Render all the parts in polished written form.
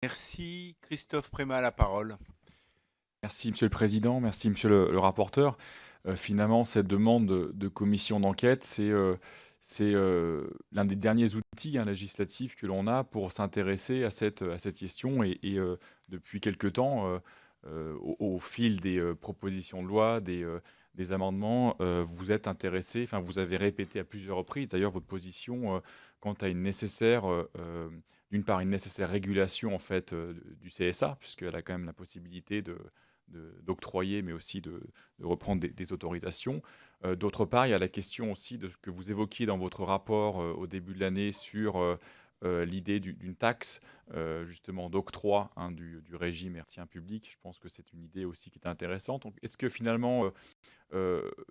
Merci. Christophe Prémat, la parole. Merci Monsieur le Président, merci Monsieur le rapporteur. Finalement, cette demande de commission d'enquête, c'est l'un des derniers outils législatifs que l'on a pour s'intéresser à cette question. Depuis quelque temps, au fil des propositions de loi, des amendements, vous êtes intéressé, enfin vous avez répété à plusieurs reprises d'ailleurs votre position quant à une nécessaire, d'une part, une nécessaire régulation en fait du CSA, puisqu'elle a quand même la possibilité d'octroyer, mais aussi de reprendre des autorisations. D'autre part, il y a la question aussi de ce que vous évoquiez dans votre rapport au début de l'année sur l'idée d'une taxe, justement, d'octroi du régime hertzien public. Je pense que c'est une idée aussi qui est intéressante. Donc, est-ce que finalement,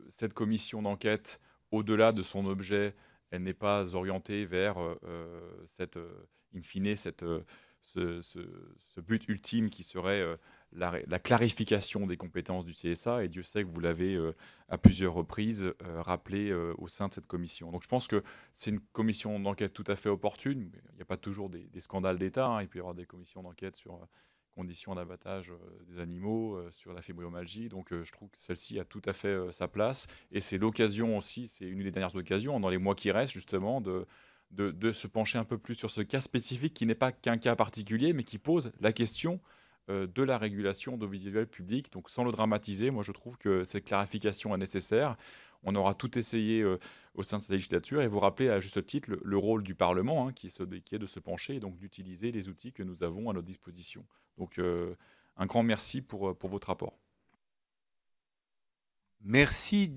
cette commission d'enquête, au-delà de son objet, elle n'est pas orientée vers in fine, ce but ultime qui serait la clarification des compétences du CSA, et Dieu sait que vous l'avez à plusieurs reprises rappelé au sein de cette commission. Donc je pense que c'est une commission d'enquête tout à fait opportune. Il n'y a pas toujours des scandales d'État, hein. Il peut y avoir des commissions d'enquête sur conditions d'abattage des animaux, sur la fibromyalgie. Donc je trouve que celle-ci a tout à fait sa place. Et c'est l'occasion aussi, c'est une des dernières occasions, dans les mois qui restent, justement, de se pencher un peu plus sur ce cas spécifique qui n'est pas qu'un cas particulier, mais qui pose la question de la régulation audiovisuelle publique. Donc sans le dramatiser, moi je trouve que cette clarification est nécessaire. On aura tout essayé au sein de cette législature, et vous rappelez à juste titre le rôle du Parlement, hein, qui est de se pencher et donc d'utiliser les outils que nous avons à notre disposition. Donc un grand merci pour votre rapport. Merci.